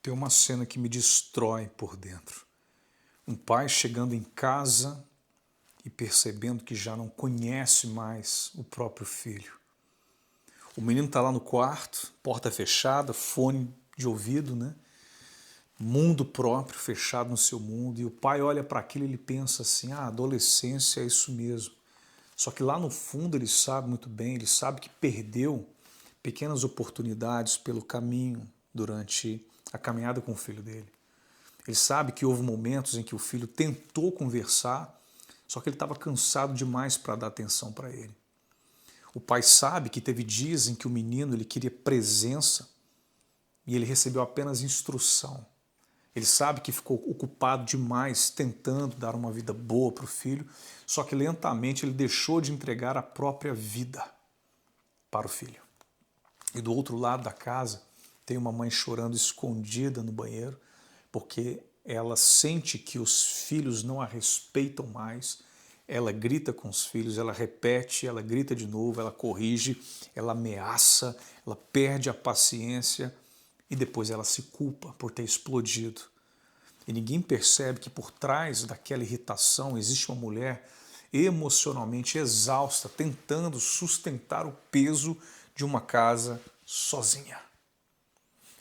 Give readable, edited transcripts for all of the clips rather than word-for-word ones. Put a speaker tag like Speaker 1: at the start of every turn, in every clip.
Speaker 1: Tem uma cena que me destrói por dentro. Um pai chegando em casa e percebendo que já não conhece mais o próprio filho. O menino está lá no quarto, porta fechada, fone de ouvido, né? Mundo próprio, fechado no seu mundo. E o pai olha para aquilo e ele pensa assim, a adolescência é isso mesmo. Só que lá no fundo ele sabe muito bem, ele sabe que perdeu pequenas oportunidades pelo caminho durante a caminhada com o filho dele. Ele sabe que houve momentos em que o filho tentou conversar, só que ele estava cansado demais para dar atenção para ele. O pai sabe que teve dias em que o menino ele queria presença e ele recebeu apenas instrução. Ele sabe que ficou ocupado demais tentando dar uma vida boa para o filho, só que lentamente ele deixou de entregar a própria vida para o filho. E do outro lado da casa tem uma mãe chorando escondida no banheiro, porque ela sente que os filhos não a respeitam mais, ela grita com os filhos, ela repete, ela grita de novo, ela corrige, ela ameaça, ela perde a paciência e depois ela se culpa por ter explodido. E ninguém percebe que por trás daquela irritação existe uma mulher emocionalmente exausta, tentando sustentar o peso de uma casa sozinha.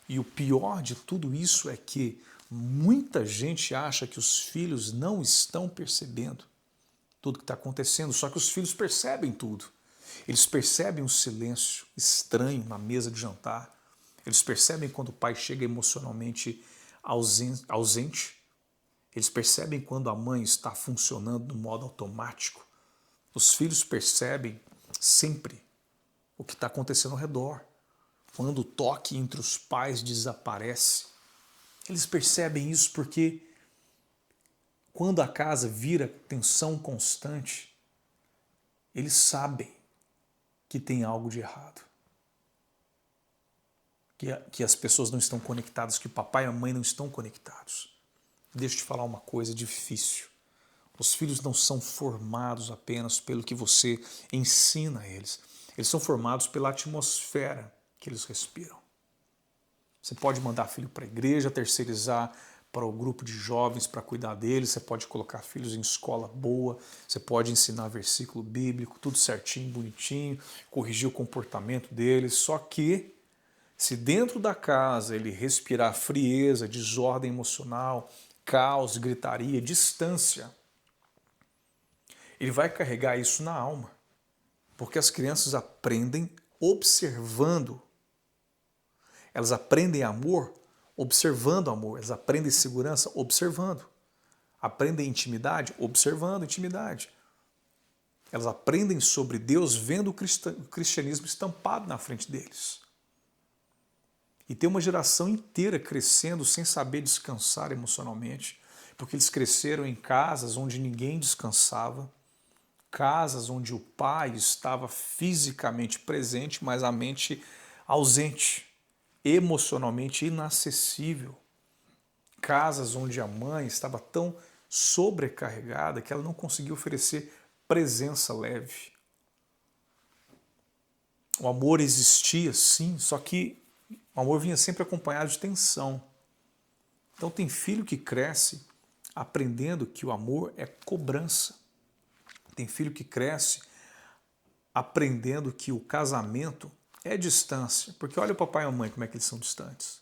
Speaker 1: E o pior de tudo isso é que muita gente acha que os filhos não estão percebendo tudo que está acontecendo, só que os filhos percebem tudo. Eles percebem o silêncio estranho na mesa de jantar, eles percebem quando o pai chega emocionalmente ausente, eles percebem quando a mãe está funcionando no modo automático. Os filhos percebem sempre o que está acontecendo ao redor. Quando o toque entre os pais desaparece, eles percebem isso porque quando a casa vira tensão constante, eles sabem que tem algo de errado. Que as pessoas não estão conectadas, que o papai e a mãe não estão conectados. Deixa eu te falar uma coisa difícil. Os filhos não são formados apenas pelo que você ensina a eles. Eles são formados pela atmosfera que eles respiram. Você pode mandar filho para a igreja, terceirizar para o grupo de jovens para cuidar deles, você pode colocar filhos em escola boa, você pode ensinar versículo bíblico, tudo certinho, bonitinho, corrigir o comportamento deles, só que se dentro da casa ele respirar frieza, desordem emocional, caos, gritaria, distância, ele vai carregar isso na alma, porque as crianças aprendem observando. Elas aprendem amor observando amor, elas aprendem segurança observando. Aprendem intimidade observando intimidade. Elas aprendem sobre Deus vendo o cristianismo estampado na frente deles. E tem uma geração inteira crescendo sem saber descansar emocionalmente, porque eles cresceram em casas onde ninguém descansava, casas onde o pai estava fisicamente presente, mas a mente ausente, emocionalmente inacessível. Casas onde a mãe estava tão sobrecarregada que ela não conseguia oferecer presença leve. O amor existia, sim, só que o amor vinha sempre acompanhado de tensão. Então tem filho que cresce aprendendo que o amor é cobrança. Tem filho que cresce aprendendo que o casamento é distância. Porque olha o papai e a mãe como é que eles são distantes.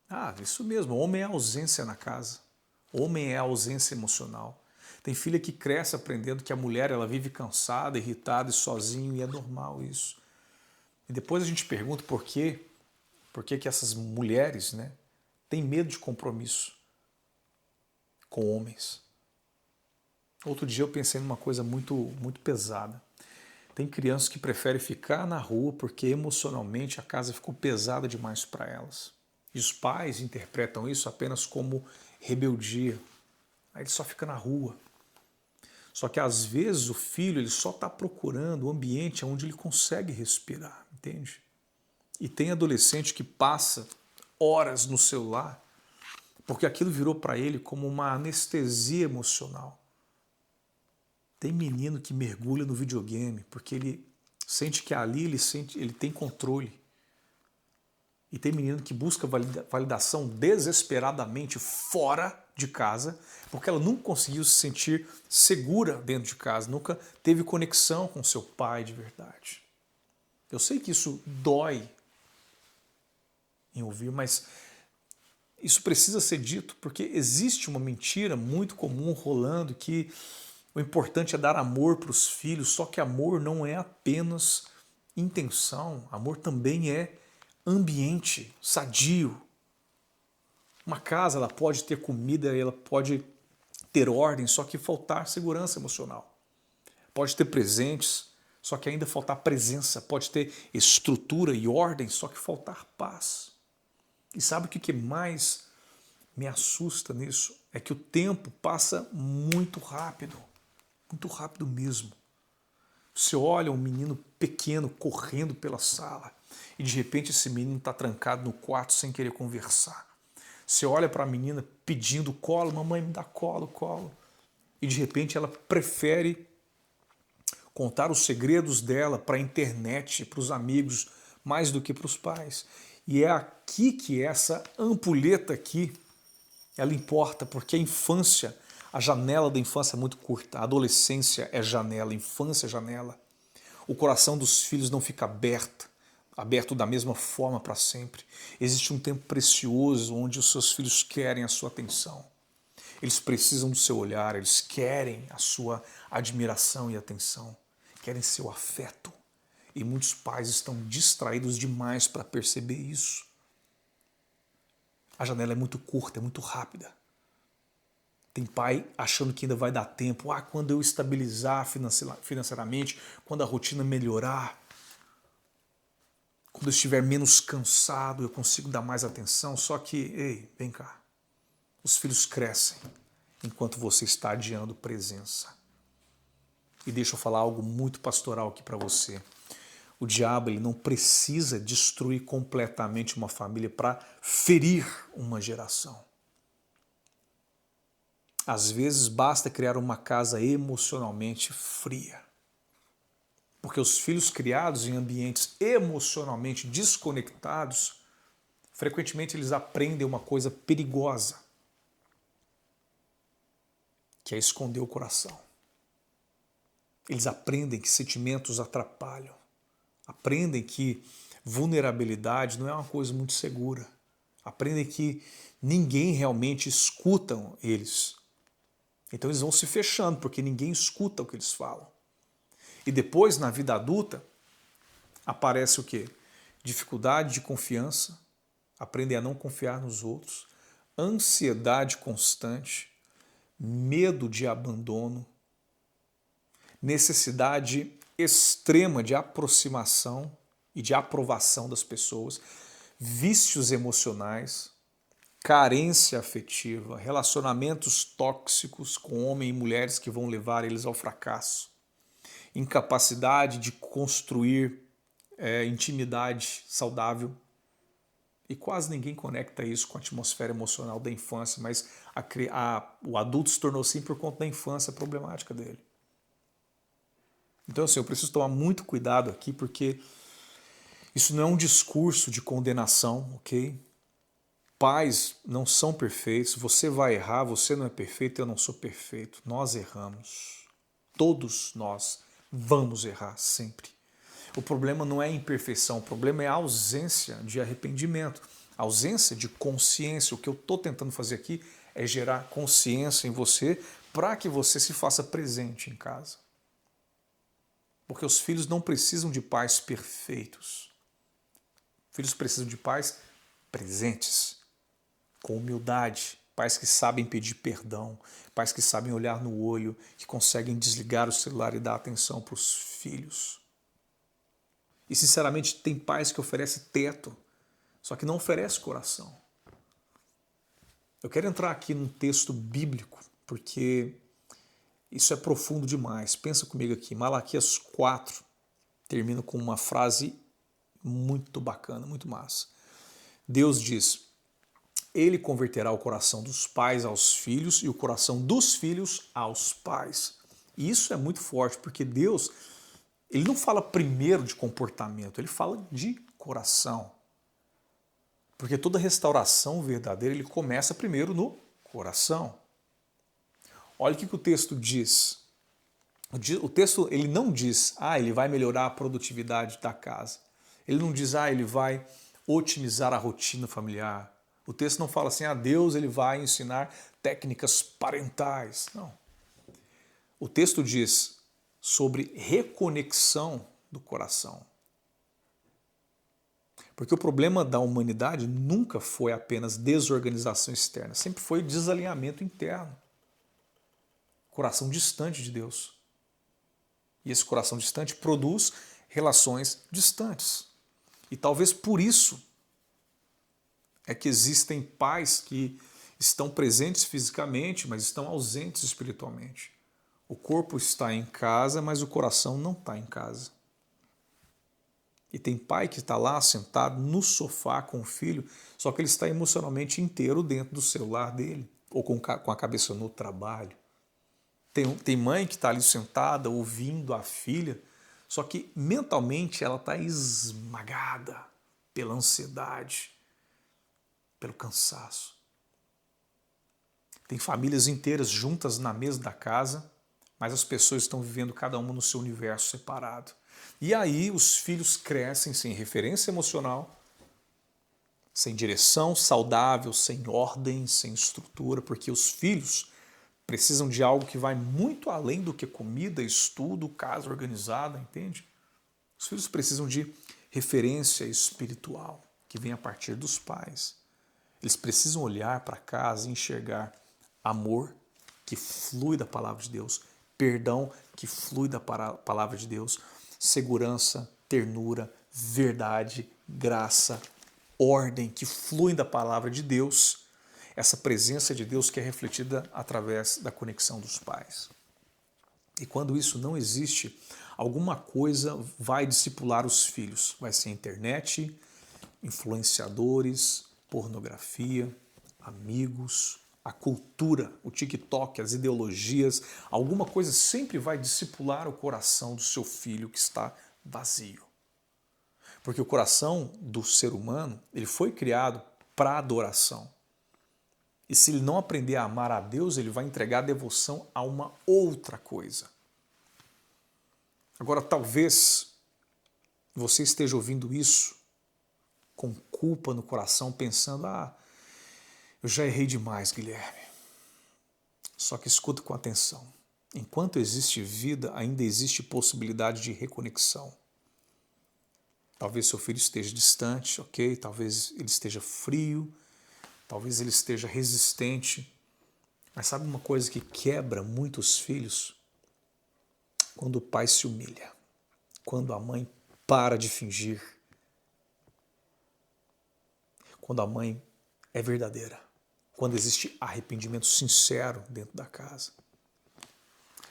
Speaker 1: Ah, isso mesmo, homem é ausência na casa. Homem é ausência emocional. Tem filha que cresce aprendendo que a mulher ela vive cansada, irritada e sozinho, e é normal isso. E depois a gente pergunta por que essas mulheres, né, têm medo de compromisso com homens. Outro dia eu pensei numa coisa muito pesada. Tem crianças que preferem ficar na rua porque emocionalmente a casa ficou pesada demais para elas. E os pais interpretam isso apenas como rebeldia. Aí ele só fica na rua. Só que às vezes o filho ele só está procurando o ambiente onde ele consegue respirar, entende? E tem adolescente que passa horas no celular porque aquilo virou para ele como uma anestesia emocional. Tem menino que mergulha no videogame porque ele sente que ali ele tem controle. E tem menino que busca validação desesperadamente fora de casa, porque ela nunca conseguiu se sentir segura dentro de casa, nunca teve conexão com seu pai de verdade. Eu sei que isso dói em ouvir, mas isso precisa ser dito, porque existe uma mentira muito comum rolando que o importante é dar amor para os filhos, só que amor não é apenas intenção, amor também é ambiente sadio. Uma casa, ela pode ter comida, ela pode ter ordem, só que faltar segurança emocional. Pode ter presentes, só que ainda faltar presença. Pode ter estrutura e ordem, só que faltar paz. E sabe o que mais me assusta nisso? É que o tempo passa muito rápido mesmo. Você olha um menino pequeno correndo pela sala e de repente esse menino está trancado no quarto sem querer conversar. Você olha para a menina pedindo colo, mamãe me dá colo, colo. E de repente ela prefere contar os segredos dela para a internet, para os amigos, mais do que para os pais. E é aqui que essa ampulheta aqui, ela importa, porque a infância, a janela da infância é muito curta, a adolescência é janela, a infância é janela. O coração dos filhos não fica aberto da mesma forma para sempre. Existe um tempo precioso onde os seus filhos querem a sua atenção. Eles precisam do seu olhar, eles querem a sua admiração e atenção, querem seu afeto. E muitos pais estão distraídos demais para perceber isso. A janela é muito curta, é muito rápida. Tem pai achando que ainda vai dar tempo. Quando eu estabilizar financeiramente, quando a rotina melhorar, quando eu estiver menos cansado, eu consigo dar mais atenção. Só que, ei, vem cá. Os filhos crescem enquanto você está adiando presença. E deixa eu falar algo muito pastoral aqui para você. O diabo ele não precisa destruir completamente uma família para ferir uma geração. Às vezes basta criar uma casa emocionalmente fria. Porque os filhos criados em ambientes emocionalmente desconectados, frequentemente eles aprendem uma coisa perigosa, que é esconder o coração. Eles aprendem que sentimentos atrapalham. Aprendem que vulnerabilidade não é uma coisa muito segura. Aprendem que ninguém realmente escuta eles. Então eles vão se fechando, porque ninguém escuta o que eles falam. E depois, na vida adulta, aparece o quê? Dificuldade de confiança, aprendem a não confiar nos outros, ansiedade constante, medo de abandono, necessidade extrema de aproximação e de aprovação das pessoas, vícios emocionais, carência afetiva, relacionamentos tóxicos com homens e mulheres que vão levar eles ao fracasso, incapacidade de construir intimidade saudável. E quase ninguém conecta isso com a atmosfera emocional da infância, mas o adulto se tornou assim por conta da infância problemática dele. Então, assim, eu preciso tomar muito cuidado aqui, porque isso não é um discurso de condenação, ok? Pais não são perfeitos, você vai errar, você não é perfeito, eu não sou perfeito. Nós erramos. Todos nós vamos errar sempre. O problema não é a imperfeição, o problema é a ausência de arrependimento, a ausência de consciência. O que eu estou tentando fazer aqui é gerar consciência em você para que você se faça presente em casa. Porque os filhos não precisam de pais perfeitos. Filhos precisam de pais presentes, com humildade, pais que sabem pedir perdão, pais que sabem olhar no olho, que conseguem desligar o celular e dar atenção para os filhos. E sinceramente tem pais que oferecem teto, só que não oferece coração. Eu quero entrar aqui num texto bíblico, porque isso é profundo demais. Pensa comigo aqui, Malaquias 4 termina com uma frase muito bacana, muito massa. Deus diz: Ele converterá o coração dos pais aos filhos e o coração dos filhos aos pais. E isso é muito forte, porque Deus, ele não fala primeiro de comportamento, ele fala de coração. Porque toda restauração verdadeira ele começa primeiro no coração. Olha o que o texto diz. O texto ele não diz, ele vai melhorar a produtividade da casa. Ele não diz, ele vai otimizar a rotina familiar. O texto não fala assim, Deus ele vai ensinar técnicas parentais. Não. O texto diz sobre reconexão do coração. Porque o problema da humanidade nunca foi apenas desorganização externa, sempre foi desalinhamento interno. Coração distante de Deus. E esse coração distante produz relações distantes. E talvez por isso é que existem pais que estão presentes fisicamente, mas estão ausentes espiritualmente. O corpo está em casa, mas o coração não está em casa. E tem pai que está lá sentado no sofá com o filho, só que ele está emocionalmente inteiro dentro do celular dele, ou com a cabeça no trabalho. Tem mãe que está ali sentada ouvindo a filha, só que mentalmente ela está esmagada pela ansiedade, pelo cansaço. Tem famílias inteiras juntas na mesa da casa, mas as pessoas estão vivendo cada uma no seu universo separado. E aí os filhos crescem sem referência emocional, sem direção saudável, sem ordem, sem estrutura, porque os filhos precisam de algo que vai muito além do que comida, estudo, casa organizada, entende? Os filhos precisam de referência espiritual, que vem a partir dos pais. Eles precisam olhar para casa e enxergar amor que flui da palavra de Deus, perdão que flui da palavra de Deus, segurança, ternura, verdade, graça, ordem que fluem da palavra de Deus, essa presença de Deus que é refletida através da conexão dos pais. E quando isso não existe, alguma coisa vai discipular os filhos. Vai ser a internet, influenciadores, pornografia, amigos, a cultura, o TikTok, as ideologias, alguma coisa sempre vai discipular o coração do seu filho que está vazio. Porque o coração do ser humano, ele foi criado para adoração. E se ele não aprender a amar a Deus, ele vai entregar a devoção a uma outra coisa. Agora, talvez você esteja ouvindo isso com culpa no coração, pensando, eu já errei demais, Guilherme. Só que escuta com atenção. Enquanto existe vida, ainda existe possibilidade de reconexão. Talvez seu filho esteja distante, ok? Talvez ele esteja frio, talvez ele esteja resistente. Mas sabe uma coisa que quebra muitos filhos? Quando o pai se humilha, quando a mãe para de fingir, quando a mãe é verdadeira, quando existe arrependimento sincero dentro da casa.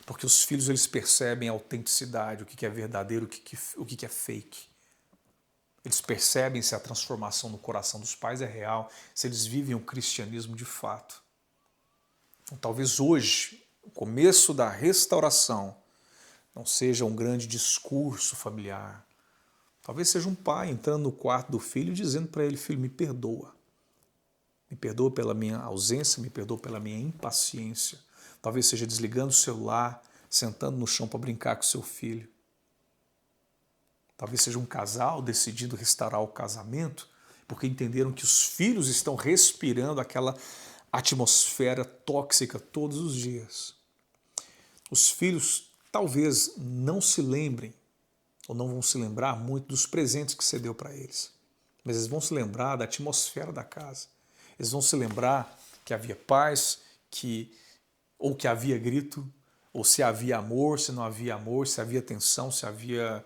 Speaker 1: Porque os filhos eles percebem a autenticidade, o que é verdadeiro, o que é fake. Eles percebem se a transformação no coração dos pais é real, se eles vivem o cristianismo de fato. Então, talvez hoje, o começo da restauração, não seja um grande discurso familiar. Talvez seja um pai entrando no quarto do filho e dizendo para ele, filho, me perdoa. Me perdoa pela minha ausência, me perdoa pela minha impaciência. Talvez seja desligando o celular, sentando no chão para brincar com seu filho. Talvez seja um casal decidindo restaurar o casamento, porque entenderam que os filhos estão respirando aquela atmosfera tóxica todos os dias. Os filhos talvez não se lembrem, ou não vão se lembrar muito dos presentes que você deu para eles, mas eles vão se lembrar da atmosfera da casa. Eles vão se lembrar que havia paz, ou que havia grito, ou se havia amor, se não havia amor, se havia tensão, se havia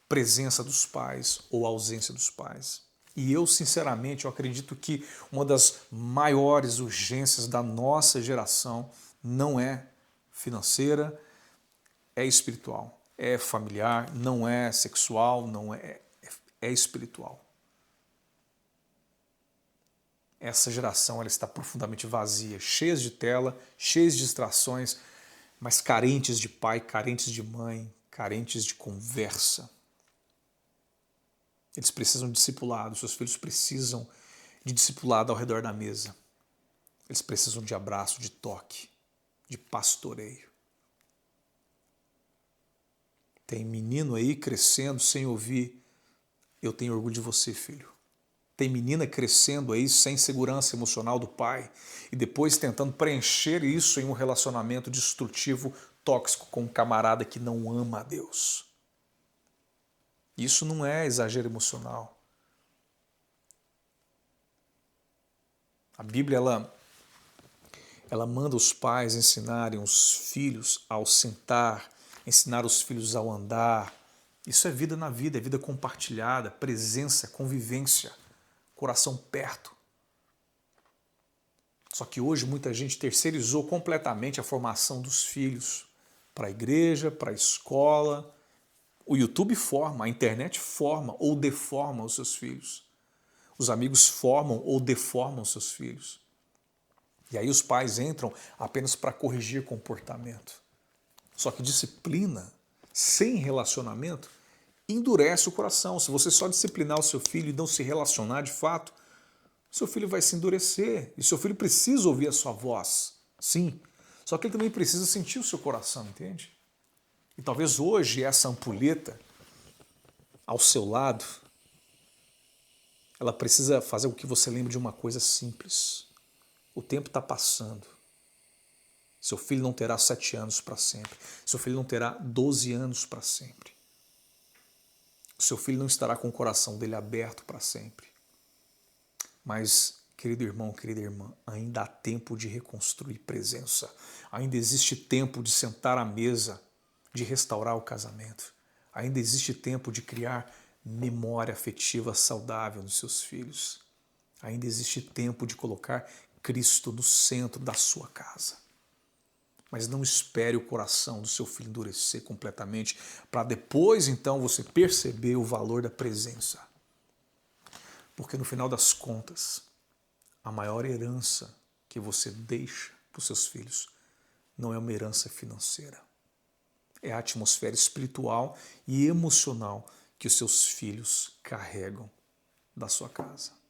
Speaker 1: presença dos pais ou ausência dos pais. E eu, sinceramente, eu acredito que uma das maiores urgências da nossa geração não é financeira, é espiritual, é familiar, não é sexual, é espiritual. Essa geração ela está profundamente vazia, cheia de tela, cheia de distrações, mas carentes de pai, carentes de mãe, carentes de conversa. Eles precisam de discipulado, seus filhos precisam de discipulado ao redor da mesa. Eles precisam de abraço, de toque, de pastoreio. Tem menino aí crescendo sem ouvir: eu tenho orgulho de você, filho. Tem menina crescendo aí sem segurança emocional do pai e depois tentando preencher isso em um relacionamento destrutivo, tóxico com um camarada que não ama a Deus. Isso não é exagero emocional. A Bíblia, ela manda os pais ensinarem os filhos ao sentar, ensinar os filhos ao andar. Isso é vida na vida, é vida compartilhada, presença, convivência, coração perto. Só que hoje muita gente terceirizou completamente a formação dos filhos para a igreja, para a escola. O YouTube forma, a internet forma ou deforma os seus filhos. Os amigos formam ou deformam os seus filhos. E aí os pais entram apenas para corrigir comportamento. Só que disciplina sem relacionamento endurece o coração. Se você só disciplinar o seu filho e não se relacionar de fato, seu filho vai se endurecer. E seu filho precisa ouvir a sua voz, sim. Só que ele também precisa sentir o seu coração, entende? E talvez hoje essa ampulheta ao seu lado, ela precisa fazer com que você lembre de uma coisa simples. O tempo está passando. Seu filho não terá 7 anos para sempre. Seu filho não terá 12 anos para sempre. O seu filho não estará com o coração dele aberto para sempre. Mas, querido irmão, querida irmã, ainda há tempo de reconstruir presença. Ainda existe tempo de sentar à mesa, de restaurar o casamento. Ainda existe tempo de criar memória afetiva saudável nos seus filhos. Ainda existe tempo de colocar Cristo no centro da sua casa. Mas não espere o coração do seu filho endurecer completamente para depois, então, você perceber o valor da presença. Porque no final das contas, a maior herança que você deixa para os seus filhos não é uma herança financeira. É a atmosfera espiritual e emocional que os seus filhos carregam da sua casa.